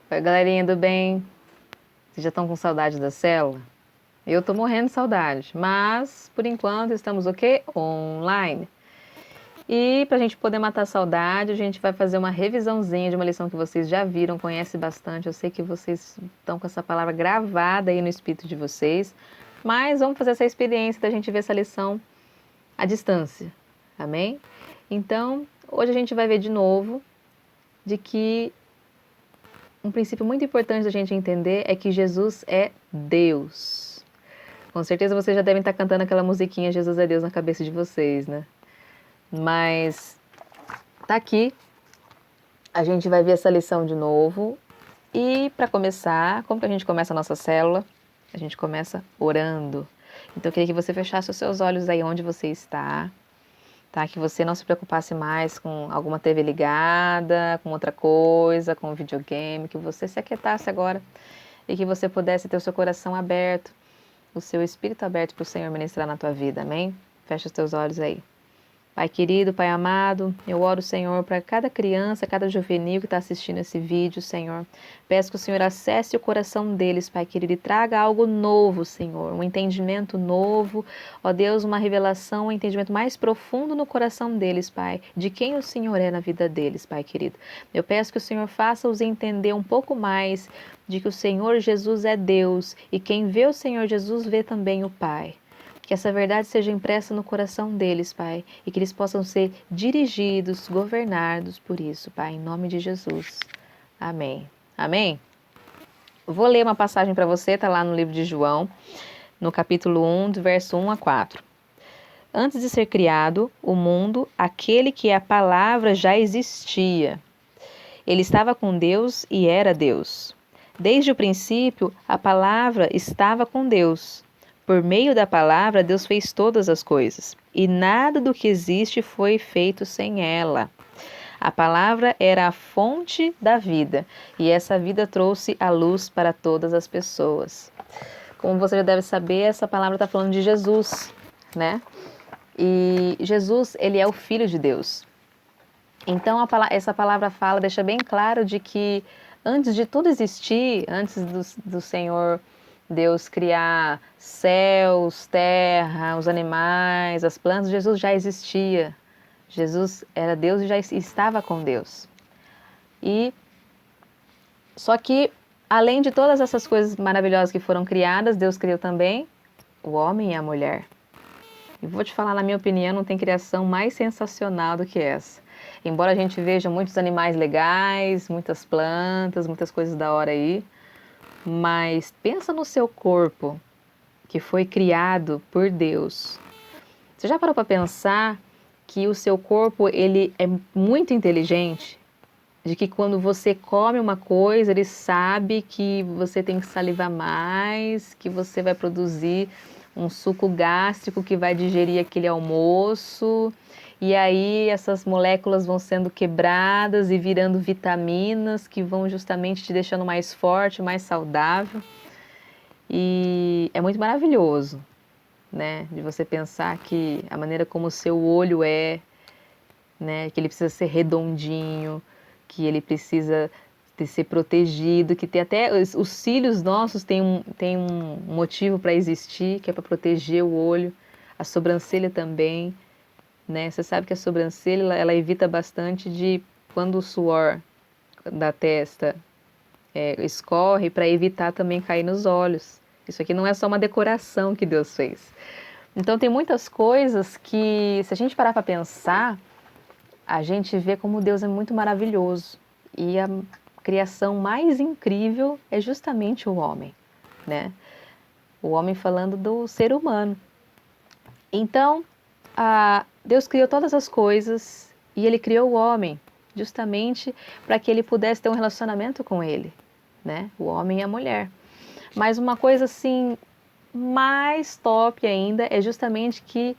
Oi, galerinha do bem. Vocês já estão com saudade da célula? Eu tô morrendo de saudade, mas por enquanto estamos o quê? Online. E para a gente poder matar a saudade, a gente vai fazer uma revisãozinha de uma lição que vocês já viram, conhecem bastante. Eu sei que vocês estão com essa palavra gravada aí no espírito de vocês, mas vamos fazer essa experiência da gente ver essa lição à distância. Amém? Então, hoje a gente vai ver de novo de que um princípio muito importante da gente entender é que Jesus é Deus. Com certeza vocês já devem estar cantando aquela musiquinha Jesus é Deus na cabeça de vocês, né? Mas tá aqui, a gente vai ver essa lição de novo. E para começar, como que a gente começa a nossa célula? A gente começa orando. Então eu queria que você fechasse os seus olhos aí onde você está. Tá? Que você não se preocupasse mais com alguma TV ligada, com outra coisa, com videogame, que você se aquietasse agora e que você pudesse ter o seu coração aberto, o seu espírito aberto para o Senhor ministrar na tua vida, amém? Fecha os teus olhos aí. Pai querido, Pai amado, eu oro, Senhor, para cada criança, cada juvenil que está assistindo esse vídeo, Senhor. Peço que o Senhor acesse o coração deles, Pai querido, e traga algo novo, Senhor, um entendimento novo, ó Deus, uma revelação, um entendimento mais profundo no coração deles, Pai, de quem o Senhor é na vida deles, Pai querido. Eu peço que o Senhor faça-os entender um pouco mais de que o Senhor Jesus é Deus e quem vê o Senhor Jesus vê também o Pai. Que essa verdade seja impressa no coração deles, Pai, e que eles possam ser dirigidos, governados por isso, Pai, em nome de Jesus. Amém. Amém? Vou ler uma passagem para você, está lá no livro de João, no capítulo 1, do verso 1 a 4. Antes de ser criado o mundo, aquele que é a palavra já existia. Ele estava com Deus e era Deus. Desde o princípio, a palavra estava com Deus. Por meio da palavra, Deus fez todas as coisas, e nada do que existe foi feito sem ela. A palavra era a fonte da vida, e essa vida trouxe a luz para todas as pessoas. Como você já deve saber, essa palavra está falando de Jesus, né? E Jesus, ele é o Filho de Deus. Então, essa palavra fala, deixa bem claro de que antes de tudo existir, antes do Senhor Deus criar céus, terra, os animais, as plantas, Jesus já existia. Jesus era Deus e já estava com Deus. E só que, além de todas essas coisas maravilhosas que foram criadas, Deus criou também o homem e a mulher. E vou te falar, na minha opinião, não tem criação mais sensacional do que essa. Embora a gente veja muitos animais legais, muitas plantas, muitas coisas da hora aí, mas pensa no seu corpo, que foi criado por Deus. Você já parou para pensar que o seu corpo ele é muito inteligente? De que quando você come uma coisa, ele sabe que você tem que salivar mais, que você vai produzir um suco gástrico que vai digerir aquele almoço, e aí essas moléculas vão sendo quebradas e virando vitaminas que vão justamente te deixando mais forte, mais saudável. E é muito maravilhoso, né? De você pensar que a maneira como o seu olho é, né? Que ele precisa ser redondinho, que ele precisa ser protegido, que tem até os cílios nossos têm um motivo para existir, que é para proteger o olho, a sobrancelha também, né? Você sabe que a sobrancelha ela evita bastante de quando o suor da testa escorre para evitar também cair nos olhos. Isso aqui não é só uma decoração que Deus fez. Então tem muitas coisas que, se a gente parar para pensar, a gente vê como Deus é muito maravilhoso. E a criação mais incrível é justamente o homem, né? O homem falando do ser humano. Então, Deus criou todas as coisas e Ele criou o homem justamente para que ele pudesse ter um relacionamento com ele, né? O homem e a mulher. Mas uma coisa assim mais top ainda é justamente que,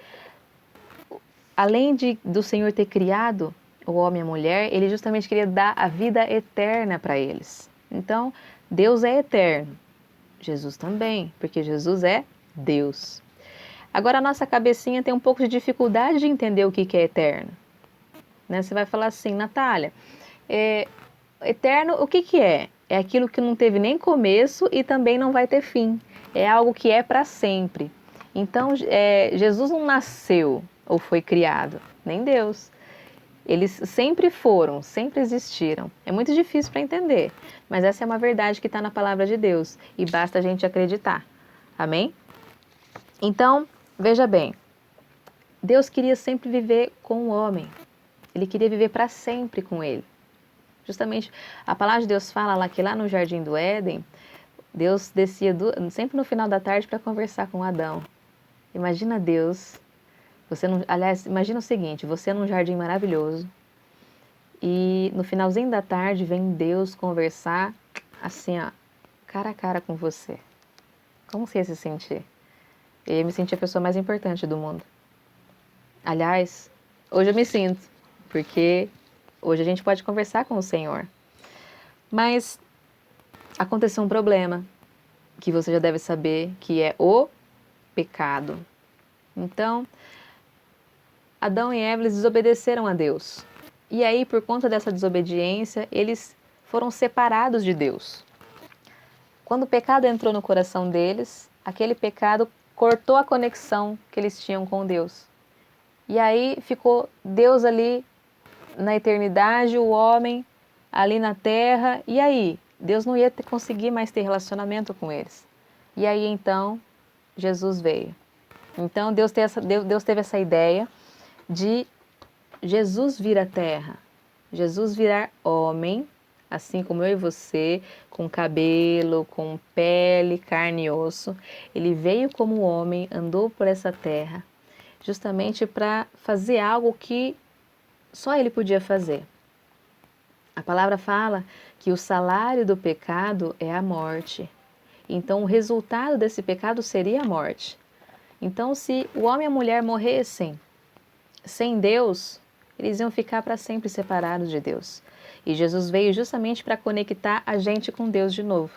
além do Senhor ter criado o homem e a mulher, ele justamente queria dar a vida eterna para eles. Então, Deus é eterno, Jesus também, porque Jesus é Deus. Agora, a nossa cabecinha tem um pouco de dificuldade de entender o que é eterno. Né? Você vai falar assim, Natália, eterno, o que é? é aquilo que não teve nem começo e também não vai ter fim. É algo que é para sempre. Então, Jesus não nasceu ou foi criado, nem Deus. Eles sempre foram, sempre existiram. É muito difícil para entender, mas essa é uma verdade que está na palavra de Deus e basta a gente acreditar. Amém? Então, veja bem, Deus queria sempre viver com o homem. Ele queria viver para sempre com ele. Justamente, a palavra de Deus fala lá que lá no Jardim do Éden, Deus descia sempre no final da tarde para conversar com Adão. Imagina Deus, aliás, imagina o seguinte, você num jardim maravilhoso e no finalzinho da tarde vem Deus conversar assim, ó, cara a cara com você. Como você ia se sentir? Eu ia me sentir a pessoa mais importante do mundo. Aliás, hoje eu me sinto, porque hoje a gente pode conversar com o Senhor. Mas aconteceu um problema, que você já deve saber, que é o pecado. Então, Adão e Eva desobedeceram a Deus. E aí, por conta dessa desobediência, eles foram separados de Deus. Quando o pecado entrou no coração deles, aquele pecado cortou a conexão que eles tinham com Deus. E aí ficou Deus ali na eternidade, o homem ali na terra, e aí? Deus não ia conseguir mais ter relacionamento com eles. E aí então, Jesus veio. Então Deus teve essa ideia de Jesus vir à terra, Jesus virar homem, assim como eu e você, com cabelo, com pele, carne e osso. Ele veio como homem, andou por essa terra, justamente para fazer algo que só ele podia fazer. A palavra fala que o salário do pecado é a morte. Então, o resultado desse pecado seria a morte. Então, se o homem e a mulher morressem sem Deus, eles iam ficar para sempre separados de Deus. E Jesus veio justamente para conectar a gente com Deus de novo.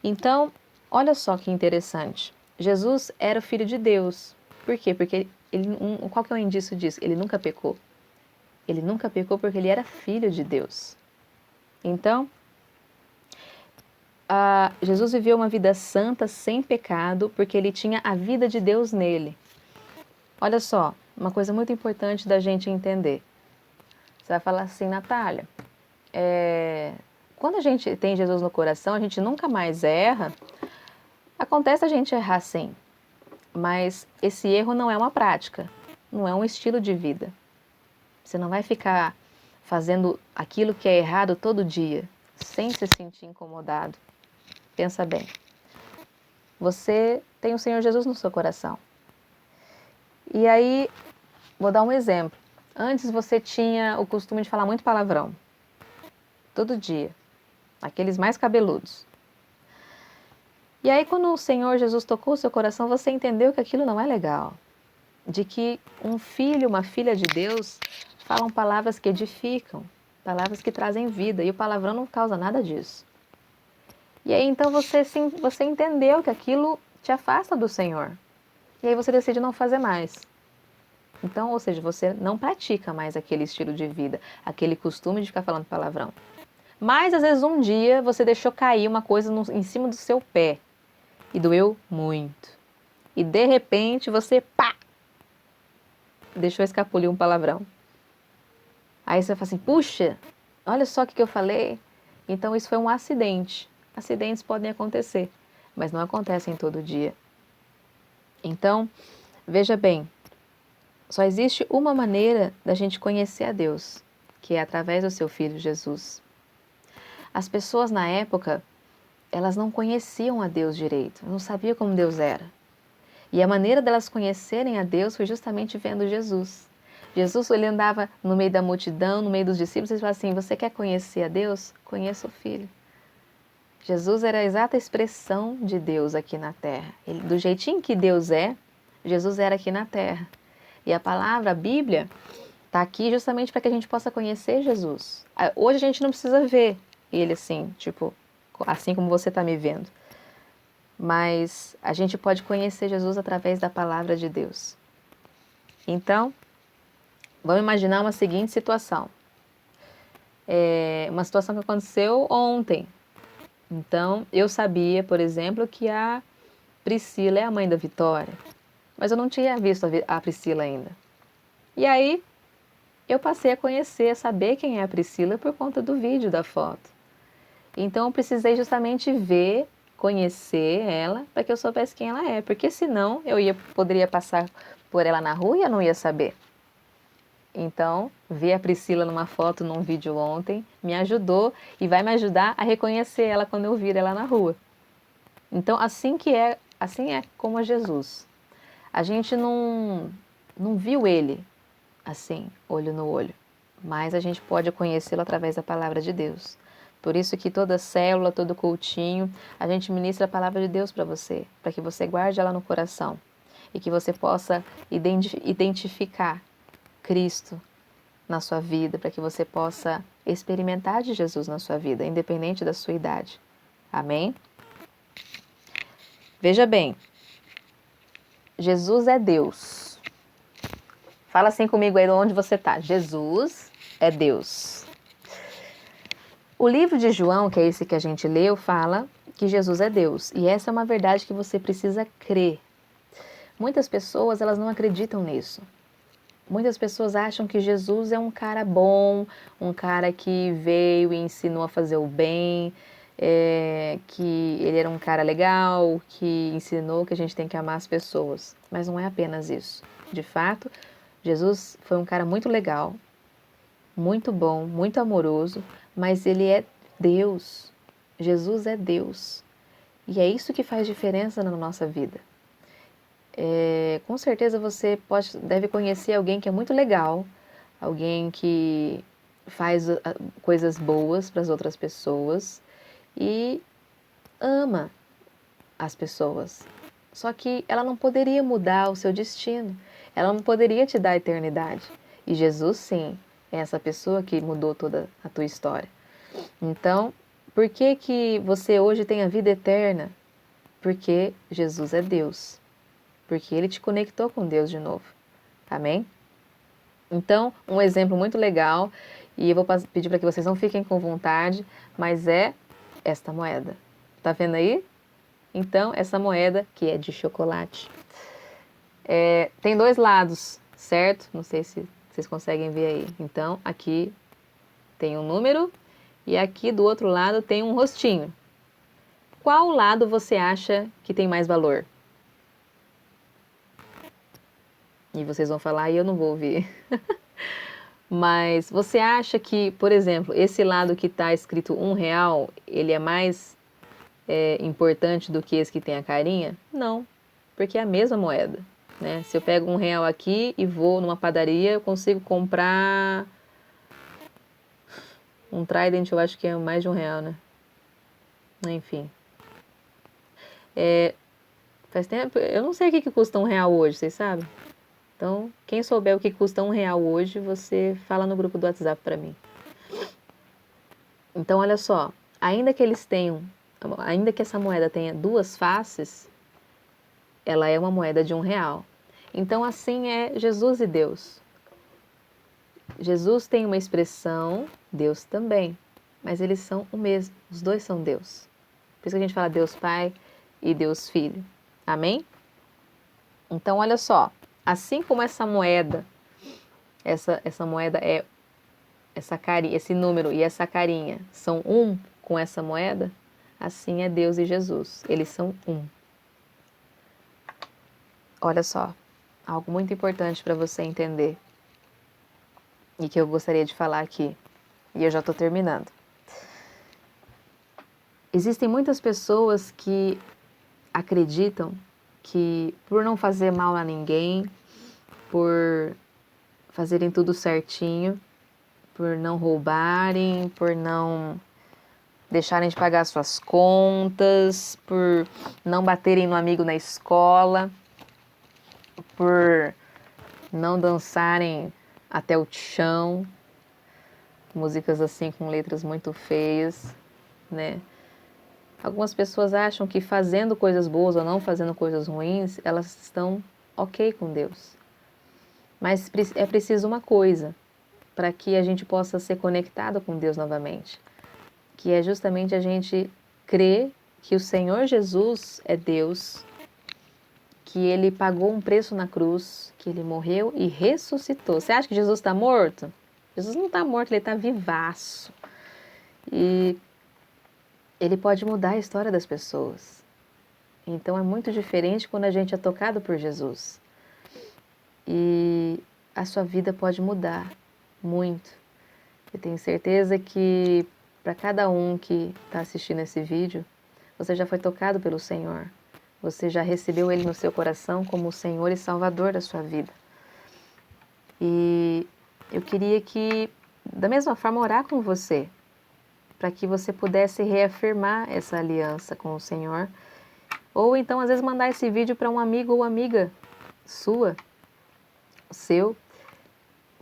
Então, olha só que interessante. Jesus era o Filho de Deus. Por quê? Porque qual que é o indício disso? Ele nunca pecou. Ele nunca pecou porque ele era Filho de Deus. Então, Jesus viveu uma vida santa, sem pecado, porque ele tinha a vida de Deus nele. Olha só, uma coisa muito importante da gente entender. Você vai falar assim, Natália, quando a gente tem Jesus no coração, a gente nunca mais erra. Acontece a gente errar sim, mas esse erro não é uma prática, não é um estilo de vida. Você não vai ficar fazendo aquilo que é errado todo dia, sem se sentir incomodado. Pensa bem. Você tem o Senhor Jesus no seu coração. E aí, vou dar um exemplo. Antes você tinha o costume de falar muito palavrão. Todo dia. Aqueles mais cabeludos. E aí, quando o Senhor Jesus tocou o seu coração, você entendeu que aquilo não é legal. De que um filho, uma filha de Deus, falam palavras que edificam, palavras que trazem vida. E o palavrão não causa nada disso. E aí, então, você entendeu que aquilo te afasta do Senhor. E aí você decide não fazer mais. Então, ou seja, você não pratica mais aquele estilo de vida, aquele costume de ficar falando palavrão. Mas, às vezes, um dia você deixou cair uma coisa em cima do seu pé e doeu muito. E, de repente, você, pá, deixou escapulir um palavrão. Aí você fala assim, puxa, olha só o que eu falei. Então, isso foi um acidente. Acidentes podem acontecer, mas não acontecem todo dia. Então, veja bem, só existe uma maneira da gente conhecer a Deus, que é através do seu Filho Jesus. As pessoas na época, elas não conheciam a Deus direito, não sabiam como Deus era. E a maneira delas conhecerem a Deus foi justamente vendo Jesus. Jesus, ele andava no meio da multidão, no meio dos discípulos, e falava assim, você quer conhecer a Deus? Conheça o Filho. Jesus era a exata expressão de Deus aqui na Terra. Do jeitinho que Deus é, Jesus era aqui na Terra. E a palavra, a Bíblia, está aqui justamente para que a gente possa conhecer Jesus. Hoje a gente não precisa ver ele assim, tipo, assim como você está me vendo. Mas a gente pode conhecer Jesus através da palavra de Deus. Então, vamos imaginar uma seguinte situação. Uma situação que aconteceu ontem. Então, eu sabia, por exemplo, que a Priscila é a mãe da Vitória, mas eu não tinha visto a Priscila ainda. E aí, eu passei a conhecer, a saber quem é a Priscila por conta do vídeo, da foto. Então, eu precisei justamente ver, conhecer ela, para que eu soubesse quem ela é, porque senão poderia passar por ela na rua e eu não ia saber. Então, ver a Priscila numa foto, num vídeo ontem, me ajudou e vai me ajudar a reconhecer ela quando eu vir ela na rua. Então, assim é como é Jesus. A gente não viu ele assim, olho no olho, mas a gente pode conhecê-lo através da palavra de Deus. Por isso que toda célula, todo cultinho, a gente ministra a palavra de Deus para você, para que você guarde ela no coração e que você possa identificar Cristo na sua vida, para que você possa experimentar de Jesus na sua vida, independente da sua idade. Amém? Veja bem, Jesus é Deus. Fala assim comigo aí de onde você está. Jesus é Deus. O livro de João, que é esse que a gente leu, fala que Jesus é Deus. E essa é uma verdade que você precisa crer. Muitas pessoas, elas não acreditam nisso. Muitas pessoas acham que Jesus é um cara bom, um cara que veio e ensinou a fazer o bem, que ele era um cara legal, que ensinou que a gente tem que amar as pessoas. Mas não é apenas isso. De fato, Jesus foi um cara muito legal, muito bom, muito amoroso, mas ele é Deus. Jesus é Deus. E é isso que faz diferença na nossa vida. Com certeza você deve conhecer alguém que é muito legal, alguém que faz coisas boas para as outras pessoas e ama as pessoas. Só que ela não poderia mudar o seu destino, ela não poderia te dar a eternidade. E Jesus, sim, é essa pessoa que mudou toda a tua história. Então, por que que você hoje tem a vida eterna? Porque Jesus é Deus. Porque Ele te conectou com Deus de novo. Amém? Então, um exemplo muito legal, e eu vou pedir para que vocês não fiquem com vontade, mas é esta moeda. Tá vendo aí? Então, essa moeda, que é de chocolate, tem dois lados, certo? Não sei se vocês conseguem ver aí. Então, aqui tem um número e aqui do outro lado tem um rostinho. Qual lado você acha que tem mais valor? E vocês vão falar e eu não vou ouvir. Mas você acha que, por exemplo, esse lado que está escrito R$1, ele é mais importante do que esse que tem a carinha? Não, porque é a mesma moeda. Né? Se eu pego R$1 aqui e vou numa padaria, eu consigo comprar um Trident, eu acho que é mais de R$1, né? Enfim. Faz tempo, eu não sei o que custa R$1 hoje, vocês sabem? Então, quem souber o que custa R$1 hoje, você fala no grupo do WhatsApp para mim. Então, olha só, ainda que essa moeda tenha duas faces, ela é uma moeda de R$1. Então, assim é Jesus e Deus. Jesus tem uma expressão, Deus também, mas eles são o mesmo, os dois são Deus. Por isso que a gente fala Deus Pai e Deus Filho. Amém? Então, olha só, assim como essa moeda é esse número e essa carinha são um com essa moeda, assim é Deus e Jesus, eles são um. Olha só, algo muito importante para você entender e que eu gostaria de falar aqui, e eu já estou terminando. Existem muitas pessoas que acreditam que por não fazer mal a ninguém, por fazerem tudo certinho, por não roubarem, por não deixarem de pagar suas contas, por não baterem no amigo na escola, por não dançarem até o chão, músicas assim com letras muito feias, né? Algumas pessoas acham que fazendo coisas boas ou não fazendo coisas ruins, elas estão ok com Deus. Mas é preciso uma coisa para que a gente possa ser conectado com Deus novamente, que é justamente a gente crê que o Senhor Jesus é Deus, que Ele pagou um preço na cruz, que Ele morreu e ressuscitou. Você acha que Jesus está morto? Jesus não está morto, Ele está vivaço. E Ele pode mudar a história das pessoas. Então é muito diferente quando a gente é tocado por Jesus. E a sua vida pode mudar muito. Eu tenho certeza que para cada um que está assistindo esse vídeo, você já foi tocado pelo Senhor. Você já recebeu Ele no seu coração como o Senhor e Salvador da sua vida. E eu queria que, da mesma forma, orar com você, para que você pudesse reafirmar essa aliança com o Senhor. Ou então, às vezes, mandar esse vídeo para um amigo ou amiga sua, seu,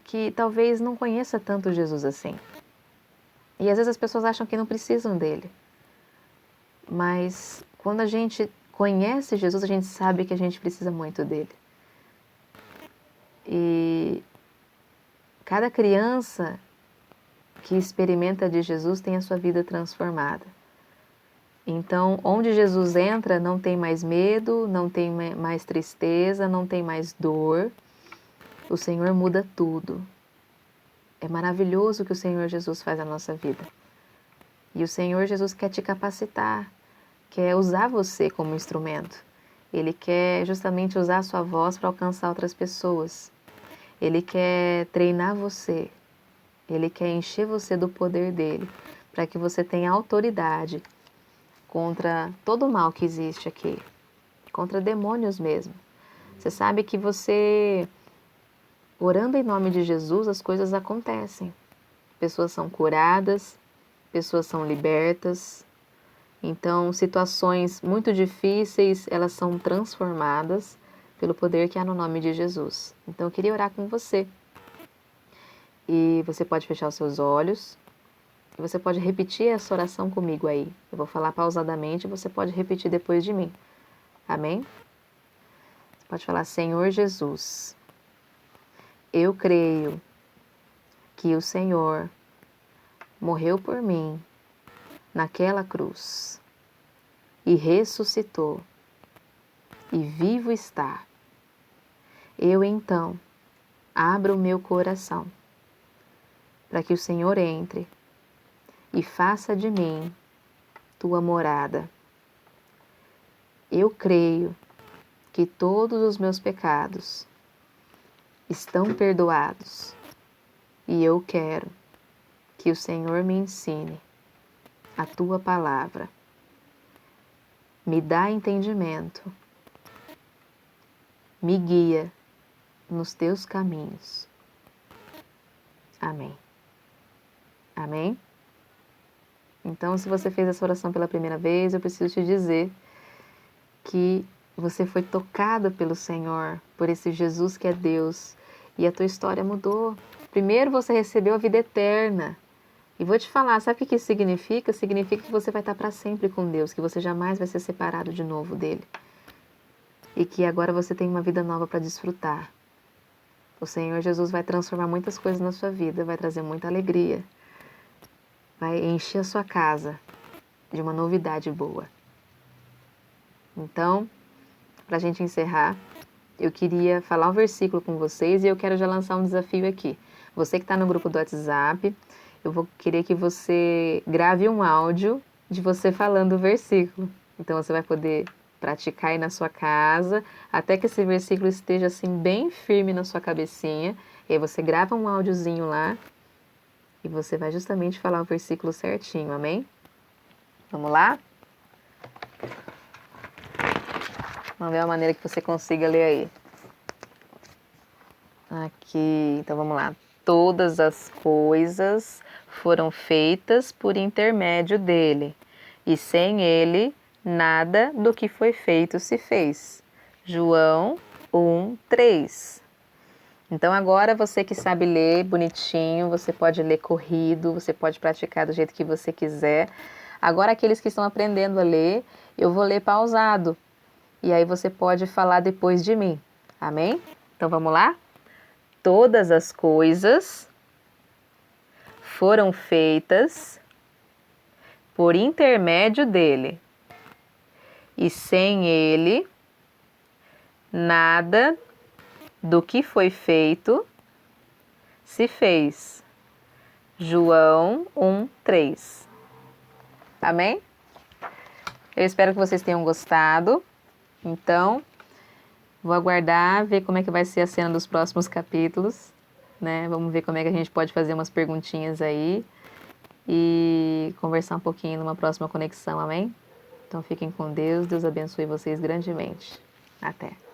que talvez não conheça tanto Jesus assim. E às vezes as pessoas acham que não precisam dele. Mas quando a gente conhece Jesus, a gente sabe que a gente precisa muito dele. E cada criança que experimenta de Jesus tem a sua vida transformada. Então, onde Jesus entra, não tem mais medo, não tem mais tristeza, não tem mais dor. O Senhor muda tudo. É maravilhoso o que o Senhor Jesus faz na nossa vida. E o Senhor Jesus quer te capacitar, quer usar você como instrumento. Ele quer justamente usar a sua voz para alcançar outras pessoas. Ele quer treinar você. Ele quer encher você do poder dele, para que você tenha autoridade contra todo o mal que existe aqui, contra demônios mesmo. Você sabe que você, orando em nome de Jesus, as coisas acontecem. Pessoas são curadas, pessoas são libertas. Então, situações muito difíceis, elas são transformadas pelo poder que há no nome de Jesus. Então, eu queria orar com você. E você pode fechar os seus olhos. E você pode repetir essa oração comigo aí. Eu vou falar pausadamente e você pode repetir depois de mim. Amém? Você pode falar: Senhor Jesus, eu creio que o Senhor morreu por mim naquela cruz e ressuscitou e vivo está. Eu então abro o meu coração para que o Senhor entre e faça de mim tua morada. Eu creio que todos os meus pecados estão perdoados e eu quero que o Senhor me ensine a tua palavra. Me dá entendimento, me guia nos teus caminhos. Amém. Amém? Então, se você fez essa oração pela primeira vez, eu preciso te dizer que você foi tocado pelo Senhor, por esse Jesus que é Deus, e a tua história mudou. Primeiro você recebeu a vida eterna. E vou te falar, sabe o que isso significa? Significa que você vai estar para sempre com Deus, que você jamais vai ser separado de novo dele. E que agora você tem uma vida nova para desfrutar. O Senhor Jesus vai transformar muitas coisas na sua vida, vai trazer muita alegria. Vai encher a sua casa de uma novidade boa. Então, para a gente encerrar, eu queria falar um versículo com vocês e eu quero já lançar um desafio aqui. Você que está no grupo do WhatsApp, eu vou querer que você grave um áudio de você falando o versículo. Então você vai poder praticar aí na sua casa, até que esse versículo esteja assim bem firme na sua cabecinha. E aí você grava um áudiozinho lá e você vai justamente falar o versículo certinho, amém? Vamos lá? Vamos ver a maneira que você consiga ler aí. Aqui, então vamos lá. Todas as coisas foram feitas por intermédio dele, e sem ele, nada do que foi feito se fez. João 1:3. Então agora você que sabe ler bonitinho, você pode ler corrido, você pode praticar do jeito que você quiser. Agora aqueles que estão aprendendo a ler, eu vou ler pausado. E aí você pode falar depois de mim. Amém? Então vamos lá? Todas as coisas foram feitas por intermédio dele. E sem ele, nada do que foi feito se fez. João 1:3. Amém? Eu espero que vocês tenham gostado. Então, vou aguardar, ver como é que vai ser a cena dos próximos capítulos, né? Vamos ver como é que a gente pode fazer umas perguntinhas aí e conversar um pouquinho numa próxima conexão, amém? Então fiquem com Deus, Deus abençoe vocês grandemente. Até!